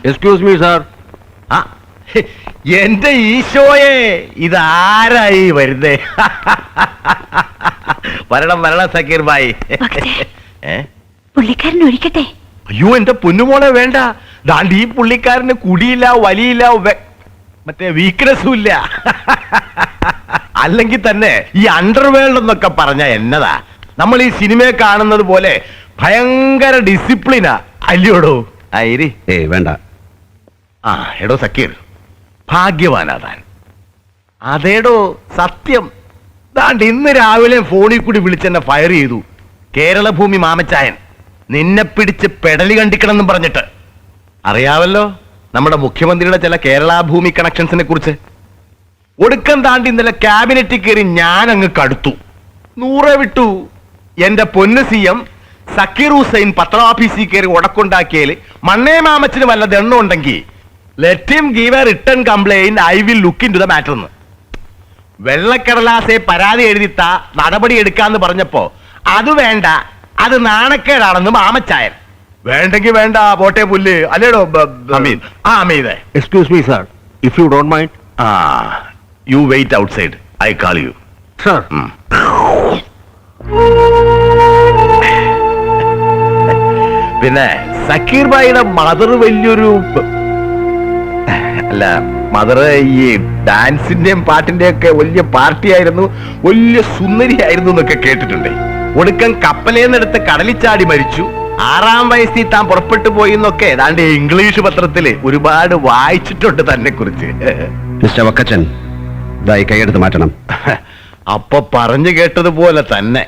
Excuse me sir. എന്റെ ഈശോയെ, ഇതാരായി വരുന്നേ? വരണം വരണം സക്കീർ ഭായി. പുള്ളിക്കാരൻ ഒഴിക്കട്ടെ. അയ്യോ എന്റെ പൊന്നുമോളെ വേണ്ട. ദാണ്ട് ഈ പുള്ളിക്കാരന് കുടിയില്ല, വലിയില്ല, മറ്റേ വീക്ക്നെസ്സും ഇല്ല. അല്ലെങ്കിൽ തന്നെ ഈ അണ്ടർവേൾഡ് എന്നൊക്കെ പറഞ്ഞ എന്നതാ? നമ്മൾ ഈ സിനിമയെ കാണുന്നത് പോലെ ഭയങ്കര ഡിസിപ്ലിനാ അല്ലയോടോ? ആയിരി വേണ്ട. ആ എടോ സക്കീർ, ഭാഗ്യവാനാ താൻ. അതേടോ സത്യം. ദാണ്ട് ഇന്ന് രാവിലെ ഫോണിൽ കൂടി വിളിച്ചെന്നെ ഫയർ ചെയ്തു കേരളഭൂമി മാമച്ചായൻ. നിന്നെ പിടിച്ച് പെടലി കണ്ടിക്കണമെന്നും പറഞ്ഞിട്ട്. അറിയാവല്ലോ നമ്മുടെ മുഖ്യമന്ത്രിയുടെ ചില കേരള ഭൂമി കണക്ഷൻസിനെ കുറിച്ച്. ഒടുക്കം താണ്ടി ഇന്നലെ ക്യാബിനറ്റിൽ കയറി ഞാൻ അങ്ങ് കടുത്തു. 100 വിട്ടു. എന്റെ പൊന്ന് CM സക്കീർ ഹുസൈൻ പത്രാഫീസിൽ കയറി ഉടക്കുണ്ടാക്കിയതിൽ മണ്ണേ മാമച്ചിന് വല്ല ദണ്ണം ഉണ്ടെങ്കിൽ let him give a written complaint, I will look into the matter എന്ന്. വെള്ളക്കടലാസെ പരാതി എഴുതിത്താ നടപടി എടുക്കാന്ന് പറഞ്ഞപ്പോ അത് വേണ്ട, അത് നാണക്കേടാണെന്ന് മാമച്ചായൻ. വേണ്ടെങ്കിൽ വേണ്ട, പോട്ടെ പുല്ല് അല്ലേടോ Ameed. Excuse me sir, if you don't mind. You wait outside, I call you. Sir. പിന്നെ സക്കീർ ഭായിയുടെ മദർ വലിയൊരു അല്ല, മദർ ഈ ഡാൻസിന്റെയും പാട്ടിന്റെയും ഒക്കെ വലിയ പാർട്ടിയായിരുന്നു, വലിയ സുന്ദരിയായിരുന്നു എന്നൊക്കെ കേട്ടിട്ടുണ്ട്. ഒടുക്കം കപ്പലേന്നെടുത്ത് കടലിച്ചാടി മരിച്ചു. 6-ാം വയസ്സിൽ താൻ പുറപ്പെട്ടു പോയി എന്നൊക്കെ ഏതാണ്ട് ഇംഗ്ലീഷ് പത്രത്തില് ഒരുപാട് വായിച്ചിട്ടുണ്ട് തന്നെ കുറിച്ച്. മിസ്റ്റർ വക്കച്ചൻ, ഇതായി കൈയെടുത്ത് മാറ്റണം. അപ്പൊ പറഞ്ഞു കേട്ടതുപോലെ തന്നെ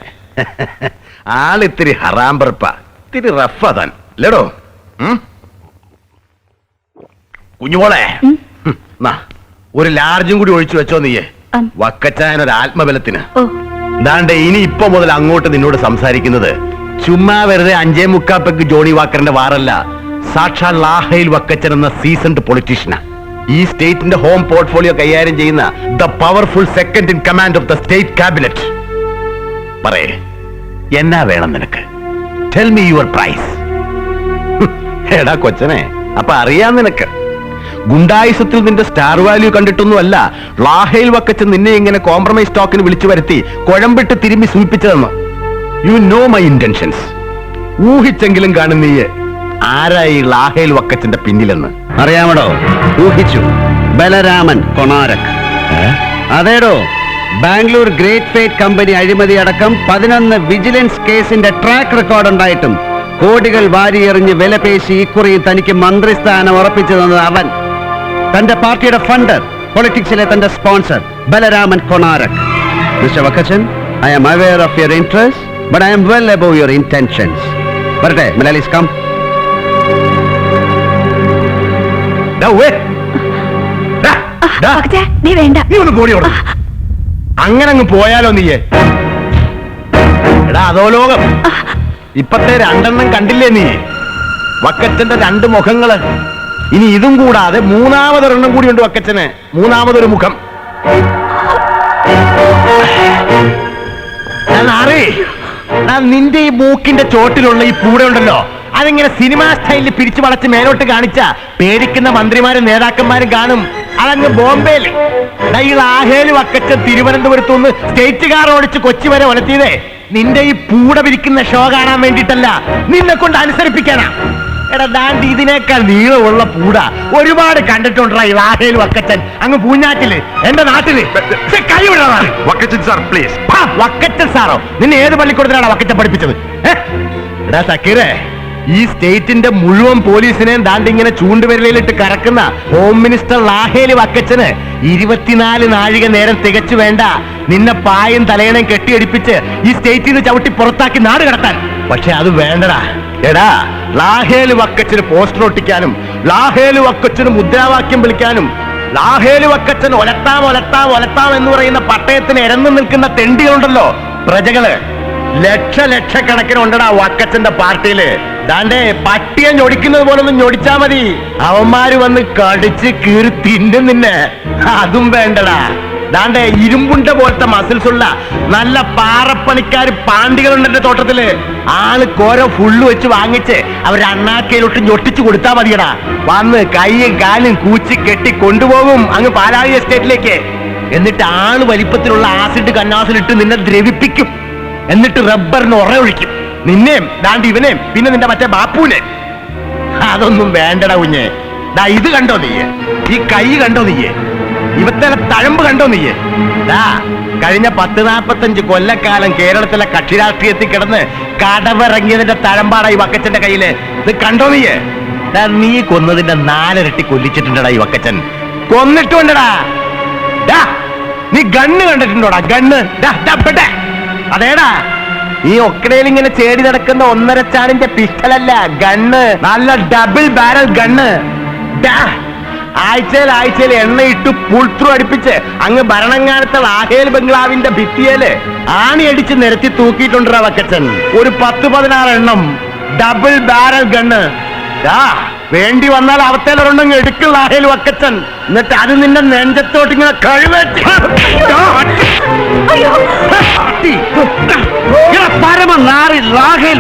ആളിത്തിരി ഹറാമ്പറപ്പ, ഇത്തിരി റഫാ താൻ അല്ലേടോ? കുഞ്ഞുമോളെ, ഒരു ലാർജും കൂടി ഒഴിച്ചു വെച്ചോ നീയെ. വക്കച്ചായനൊരു ആത്മബലത്തിന്. ദാണ്ടെ ഇനി ഇപ്പൊ മുതൽ അങ്ങോട്ട് നിന്നോട് സംസാരിക്കുന്നത് ചുമ്മാ വെറുതെ 5.25 ജോണി വാക്കറിന്റെ വാറല്ല, സാക്ഷാൽ ലാഹയിൽ വക്കച്ചൻ എന്ന സീസൺഡ് പൊളിറ്റീഷ്യനാ. ഈ സ്റ്റേറ്റിന്റെ ഹോം പോർട്ട്ഫോളിയോ കൈകാര്യം ചെയ്യുന്ന the powerful second in command of the state cabinet. പറയേ, എന്നാ വേണം നിനക്ക്? Tell me your price. എടാ കൊച്ചനെ, അപ്പൊ അറിയാം നിനക്ക്. ഗുണ്ടായുസത്തിൽ നിന്റെ സ്റ്റാർ വാല്യൂ കണ്ടിട്ടൊന്നുമല്ല ലാഹയിൽ വക്കച്ചൻ നിന്നെ ഇങ്ങനെ കോംപ്രമൈസ് ടോക്കിന് വിളിച്ചു വരുത്തി കുഴമ്പിട്ട് തിരുമ്പി സൂചിപ്പിച്ചതെന്ന്. You know my intentions. ഊഹിച്ചെങ്കിലും കാണും നീ ആരായി ലാഹയിൽ വക്കച്ചന്റെ പിന്നിലെന്ന്. അറിയാമടോ? ഊഹിച്ചു. ബലരാമൻ കൊണാരക്. അതേടോ, ബാംഗ്ലൂർ ഗ്രേറ്റ് ഫേറ്റ് കമ്പനി അഴിമതി അടക്കം 11 വിജിലൻസ് കേസിന്റെ ട്രാക്ക് റെക്കോർഡ് ഉണ്ടായിട്ടും കോടികൾ വാരിയെറിഞ്ഞ് വിലപേശി ഇക്കുറി തനിക്ക് മന്ത്രിസ്ഥാനം ഉറപ്പിച്ചു തന്നത് അവൻ. തന്റെ പാർട്ടിയുടെ ഫണ്ടർ, പൊളിറ്റിക്സിലെ തന്റെ sponsor Balaraman Konarak. Mister Vakkachan, I am aware of your interest, but I am well above your intentions. വരട്ടെ മലയാളീസ്, കം. അങ്ങനെ അങ്ങ് പോയാലോ നീയെ? എടാ അതോ ലോകം, ഇപ്പത്തെ 2 കണ്ടില്ലേ നീ? വക്കച്ചന്റെ 2 മുഖങ്ങള്. ഇനി ഇതും കൂടാതെ 3-മതൊരെണ്ണം കൂടി ഉണ്ട് വക്കച്ചന്. 3-മതൊരു മുഖം. നിന്റെ ഈ മൂക്കിന്റെ ചോട്ടിലുള്ള ഈ പൂട ഉണ്ടല്ലോ, അതിങ്ങനെ സിനിമാ സ്റ്റൈലിൽ പിടിച്ചു വളച്ച് മേലോട്ട് കാണിച്ച പേടിക്കുന്ന മന്ത്രിമാരും നേതാക്കന്മാരും കാണും. അതങ്ങ് ബോംബെയില്. ഈ ലാഹേല് വക്കച്ചൻ തിരുവനന്തപുരത്തുനിന്ന് സ്റ്റേറ്റ് കാർ ഓടിച്ച് കൊച്ചി വരെ ഒലത്തിയതേ നിന്റെ ഈ പൂട പിരിക്കുന്ന ഷോ കാണാൻ വേണ്ടിയിട്ടല്ല, നിന്നെ കൊണ്ട് അനുസരിപ്പിക്കാനാ. എടാ ദാണ്ട് ഇതിനേക്കാൾ നീളമുള്ള പൂട ഒരുപാട് കണ്ടിട്ടുണ്ടാ ഈ ലാഹേൽ വക്കച്ചൻ അങ്ങ് പൂഞ്ഞാറ്റില്, എന്റെ നാട്ടില്. കൈ വിടാണ് വക്കച്ചൻ സാർ, പ്ലീസ്. വക്കച്ചൻ സാറോ? നിന്നെ ഏത് പള്ളിക്കൂടത്തിലാണ് വക്കച്ചൻ പഠിപ്പിച്ചത്? എടാ സക്കീറേ, ഈ സ്റ്റേറ്റിന്റെ മുഴുവൻ പോലീസിനെയും ദാണ്ടിങ്ങനെ ചൂണ്ടുവിരലിലിട്ട് കറക്കുന്ന ഹോം മിനിസ്റ്റർ ലാഹേലി വക്കച്ചന് 24 നാഴിക നേരം തികച്ചു വേണ്ട നിന്നെ പായും തലയണയും കെട്ടിയടിപ്പിച്ച് ഈ സ്റ്റേറ്റിൽ നിന്ന് ചവിട്ടി പുറത്താക്കി നാട് കടത്താൻ. പക്ഷെ അത് വേണ്ടടാ. എടാ, ലാഹേലി വക്കച്ചന് പോസ്റ്റർ ഒട്ടിക്കാനും ലാഹേലി വക്കച്ചന് മുദ്രാവാക്യം വിളിക്കാനും ലാഹേലി വക്കച്ചൻ ഒലത്താം ഒലത്താം ഒലത്താം എന്ന് പറയുന്ന പട്ടയത്തിന് ഇരന്നു നിൽക്കുന്ന തെണ്ടികളുണ്ടല്ലോ, പ്രജകള്. ലക്ഷക്കണക്കിന് ഉണ്ടടാ വക്കച്ചന്റെ പാർട്ടിയില്. ദാണ്ടേ പട്ടിയെ ഞൊടിക്കുന്നത് പോലൊന്നും ഞൊടിച്ചാ മതി, അവന്മാര് വന്ന് കടിച്ച് കീറി തിന്നും നിന്നെ. അതും വേണ്ടടാ. ദാണ്ടെ ഇരുമ്പുണ്ട പോലത്തെ മസിൽസ് ഉള്ള നല്ല പാറപ്പണിക്കാർ പാണ്ടികളുണ്ട് എന്റെ തോട്ടത്തില്. ആൾക്കോരോ ഫുള്ള് വെച്ച് വാങ്ങിച്ച് അവർ അണ്ണാക്കയിലോട്ട് ഞൊട്ടിച്ചു കൊടുത്താ മതിയടാ. വന്ന് കൈയും കാലും കൂച്ചി കെട്ടി കൊണ്ടുപോകും അങ്ങ് പാലാഴി എസ്റ്റേറ്റിലേക്ക്. എന്നിട്ട് ആള് വലിപ്പത്തിലുള്ള ആസിഡ് കന്നാസിലിട്ട് നിന്നെ ദ്രവിപ്പിക്കും. എന്നിട്ട് റബ്ബറിന് ഒഴിക്കും. നിന്നെയും ദാണ്ട് ഇവനെയും പിന്നെ നിന്റെ മറ്റേ ബാപ്പൂനെ. അതൊന്നും വേണ്ടടാ കുഞ്ഞെ. ദാ ഇത് കണ്ടോ നീയെ? ഈ കൈ കണ്ടോ നീയെ? ഇവത്തെ തഴമ്പ് കണ്ടോ നീയെ? ദാ കഴിഞ്ഞ 40-45 കൊല്ലക്കാലം കേരളത്തിലെ കക്ഷി രാഷ്ട്രീയത്തിൽ കിടന്ന് കടവിറങ്ങിയതിന്റെ തഴമ്പാടാ ഈ വക്കച്ചന്റെ കയ്യില്. ഇത് കണ്ടോ നീയെ? നീ കൊന്നതിന്റെ 4 ഇരട്ടി കൊല്ലിച്ചിട്ടുണ്ടടാ ഈ വക്കച്ചൻ. കൊന്നിട്ടുണ്ടടാ. നീ ഗണ്ണ് കണ്ടിട്ടുണ്ടോടാ? ഗണ്ണ് അതേടാ, ഈ ഒക്കടയിൽ ഇങ്ങനെ ചേടി നടക്കുന്ന 1.5 ചാണിന്റെ പിസ്റ്റലല്ല, ഗണ്ണ്. നല്ല ഡബിൾ ബാരൽ ഗണ്ണ്. ആഴ്ചയിൽ എണ്ണയിട്ട് പുൾത്രൂ അടുപ്പിച്ച് അങ്ങ് ഭരണങ്ങാനത്തെ ലാഹേൽ ബംഗ്ലാവിന്റെ ഭിത്തിയേല് ആണിയടിച്ച് നിരത്തി തൂക്കിയിട്ടുണ്ടാ വക്കച്ചൻ. ഒരു 10-16 എണ്ണം ഡബിൾ ബാരൽ ഗണ്ണ്. വേണ്ടി വന്നാൽ അവത്തേലൊരെണ്ണം എടുക്കും ലാഹേൽ വക്കച്ചൻ. എന്നിട്ട് അത് നിന്റെ നെഞ്ചത്തോട്ട് ഇങ്ങനെ കഴിവേറ്റി പരമനാറി ലാഹേൽ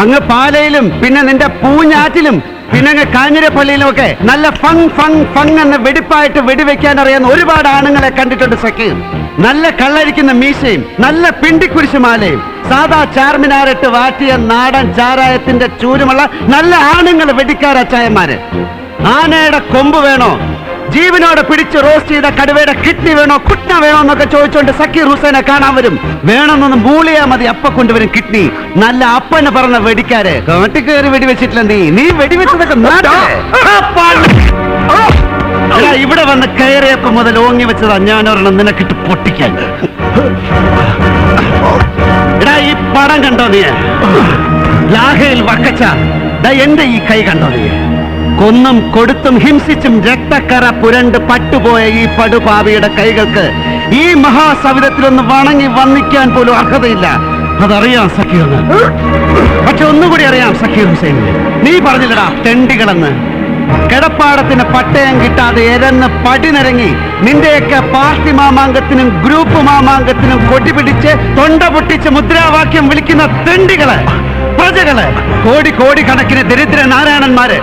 അങ്ങ് പാലയിലും പിന്നെ നിന്റെ പൂഞ്ഞാറ്റിലും പിന്നെ അങ്ങ് കാഞ്ഞിരപ്പള്ളിയിലും ഒക്കെ നല്ല ഫങ് ഫങ് ഫങ് എന്ന് വെടിപ്പായിട്ട് വെടിവെക്കാൻ അറിയാവുന്ന ഒരുപാട് ആണുങ്ങളെ കണ്ടിട്ടുണ്ട് സഖി. നല്ല കള്ളരിക്കുന്ന മീശയും നല്ല പിണ്ടിക്കുരിശുമാലയും സാധാ ചാർമിനാറിട്ട് വാറ്റിയ നാടൻ ചാരായത്തിന്റെ ചൂരുമുള്ള നല്ല ആണുങ്ങൾ വെടിക്കാരച്ചായന്മാര്. ആനയുടെ കൊമ്പ് വേണോ, ജീവനോടെ പിടിച്ച് റോസ്റ്റ് ചെയ്ത കടുവയുടെ കിഡ്നി വേണോ, കുട്ട വേണോ എന്നൊക്കെ ചോദിച്ചുകൊണ്ട് സക്കീർ ഹുസൈനെ കാണാൻ വരും. വേണമെന്നൊന്ന് മൂളിയാ മതി, അപ്പ കൊണ്ടുവരും കിഡ്നി. നല്ല അപ്പനെ പറഞ്ഞ വെടിക്കാര്. കാട്ടി കയറി വെടിവെച്ചിട്ടില്ല നീ വെടിവെച്ചതൊക്കെ ഇവിടെ വന്ന് കയറിയപ്പോ മുതൽ ഓങ്ങി വെച്ചതാ ഞാനൊരെണ്ണം നിനക്കിട്ട് പൊട്ടിക്കാൻ. എടാ ഈ പടം കണ്ടോ നീ? ലാഹേൽ വക്കച്ച. എന്റെ ഈ കൈ കണ്ടോ നീ? കൊന്നും കൊടുത്തും ഹിംസിച്ചും രക്തക്കറ പുരണ്ട് പട്ടുപോയ ഈ പടുപാവിയുടെ കൈകൾക്ക് ഈ മഹാസവിധത്തിലൊന്ന് വണങ്ങി വന്നിക്കാൻ പോലും അർഹതയില്ല. അതറിയാം സഖീറിന്. പക്ഷെ ഒന്നുകൂടി അറിയാം സക്കീർ ഹുസൈൻ, നീ പറഞ്ഞില്ലടാ തെണ്ടികളെന്ന്. കിടപ്പാടത്തിന് പട്ടയം കിട്ടാതെ എരന്ന് പടിനിറങ്ങി നിന്റെയൊക്കെ പാർട്ടി മാമാങ്കത്തിനും ഗ്രൂപ്പ് മാമാങ്കത്തിനും കൊടിപിടിച്ച് തൊണ്ട പൊട്ടിച്ച് മുദ്രാവാക്യം വിളിക്കുന്ന തെണ്ടികള്, പ്രജകള്, കോടി കണക്കിന് ദരിദ്ര നാരായണന്മാര്,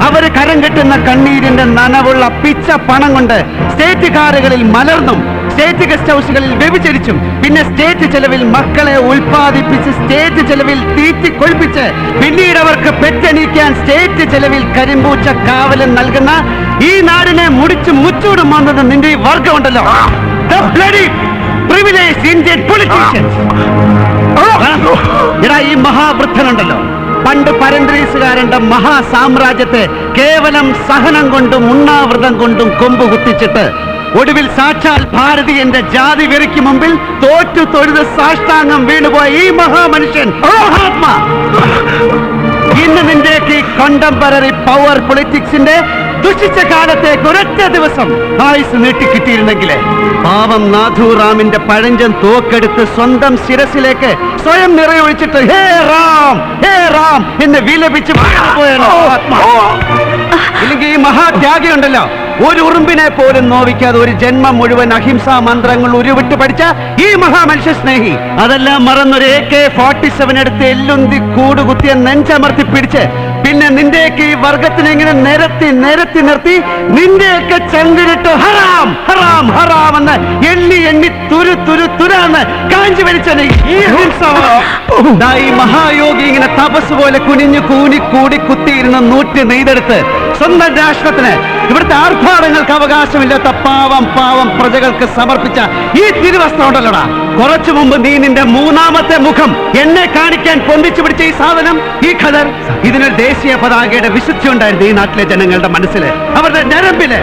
അവര് കരം കെട്ടുന്ന കണ്ണീരിന്റെ നനവുള്ള പിച്ച പണം കൊണ്ട് സ്റ്റേറ്റ് കാറുകളിൽ മലർന്നും സ്റ്റേറ്റ് ഗസ്റ്റ് ഹൗസുകളിൽ വ്യഭിചരിച്ചും പിന്നെ സ്റ്റേറ്റ് ചെലവിൽ മക്കളെ ഉൽപ്പാദിപ്പിച്ച് സ്റ്റേറ്റ് ചെലവിൽ തീറ്റി കൊഴിപ്പിച്ച് പിന്നീട് അവർക്ക് പെറ്റെണീക്കാൻ സ്റ്റേറ്റ് ചെലവിൽ കരിമ്പൂച്ച കാവലും നൽകുന്ന ഈ നാടിനെ മുടിച്ച് മുച്ചൂടും വന്നത് നിന്റെ ഈ വർഗമുണ്ടല്ലോ, ഈ മഹാവൃദ്ധനുണ്ടല്ലോ, പണ്ട് പരന്ത്രീസുകാരന്റെ മഹാസാമ്രാജ്യത്തെ കേവലം സഹനം കൊണ്ടും ഉണ്ണാവൃതം കൊണ്ടും കൊമ്പ് കുത്തിച്ചിട്ട് ഒടുവിൽ സാക്ഷാൽ ഭാരതീയന്റെ ജാതി വെറിക്ക് മുമ്പിൽ തോറ്റു തൊഴുത് സാഷ്ടാംഗം വീണുപോയ ഈ മഹാമനുഷ്യൻ മഹാത്മാ ഇന്ന് നിന്റെയൊക്കെ ഈ കണ്ടംപററി പവർ പൊളിറ്റിക്സിന്റെ ദുഷിച്ച കാലത്തേക്ക് ഒരൊറ്റ ദിവസം ആയുസ് നീട്ടിക്കിട്ടിയിരുന്നെങ്കിലേ പാവം നാഥുറാമിന്റെ പഴഞ്ചൻ തോക്കെടുത്ത് സ്വന്തം ശിരസിലേക്ക് സ്വയം നിറയൊഴിച്ചിട്ട് ഹേ റാം എന്ന് വിലപിച്ച് പോയാണ് ഇല്ലെങ്കിൽ ഈ മഹാത്യാഗി ഉണ്ടല്ലോ, ഒരു ഉറുമ്പിനെ പോലും നോവിക്കാതെ ഒരു ജന്മം മുഴുവൻ അഹിംസാ മന്ത്രങ്ങൾ ഉരുവിട്ട് പഠിച്ച ഈ മഹാമനുഷ്യ സ്നേഹി അതെല്ലാം മറന്നൊരു AK-47 എടുത്ത് എല്ലുന്തി കൂടുകുത്തിയ നെഞ്ചമർത്തി പിടിച്ച് പിന്നെ നിന്റെയൊക്കെ ഈ വർഗത്തിനെ ഇങ്ങനെ നിരത്തി നിർത്തി നിന്റെയൊക്കെ ചങ്കിലിട്ട് ഹറാം ഹറാം ഹറാം എന്ന് എണ്ണി തുരാന്ന് കാഞ്ചി വലിച്ചത് ഈ മഹായോഗി ഇങ്ങനെ തപസ് പോലെ കുനിഞ്ഞു കൂടി കുത്തിയിരുന്ന നൂറ്റി നെയ്തെടുത്ത് സ്വന്തം രാഷ്ട്രത്തിന് ഇവിടുത്തെ ആർഭാടങ്ങൾക്ക് അവകാശമില്ലാത്ത പാവം പ്രജകൾക്ക് സമർപ്പിച്ച ഈ തിരുവസ്ത്രം ഉണ്ടല്ലോടാ, കുറച്ചു മുമ്പ് നീ നിന്റെ മൂന്നാമത്തെ മുഖം എന്നെ കാണിക്കാൻ പൊന്തിച്ചു പിടിച്ച ഈ സാധനം, ഈ ഖദർ, ഇതിനൊരു ദേശീയ പതാകയുടെ വിശുദ്ധി ഉണ്ടായിരുന്നു ഈ നാട്ടിലെ ജനങ്ങളുടെ മനസ്സില്, അവരുടെ ഞരമ്പില്,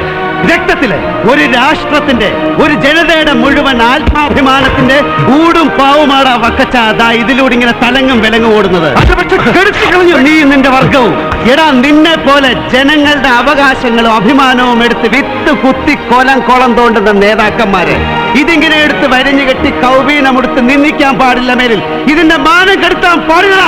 രക്തത്തില്. ഒരു രാഷ്ട്രത്തിന്റെ, ഒരു ജനതയുടെ മുഴുവൻ ആത്മാഭിമാനത്തിന്റെ ഊടും പാവുമാടാ വക്കച്ച ഇതിലൂടെ ഇങ്ങനെ തലങ്ങും വിലങ്ങും ഓടുന്നത്. അത് പക്ഷെ കെടുത്തി കളഞ്ഞു നീ നിന്റെ വർഗവും. എടാ നിന്നെ പോലെ ജനങ്ങളുടെ അവകാശങ്ങളും അഭിമാനവും എടുത്ത് വിത്ത് കുത്തി കോളം തോണ്ടുന്ന നേതാക്കന്മാരെ ഇതിങ്ങനെ എടുത്ത് വരിഞ്ഞു കെട്ടി കൗബീനമെടുത്ത് നിന്ദിക്കാൻ പാടില്ല. മേലിൽ ഇതിന്റെ മാനം കെടുത്താൻ പാടില്ല.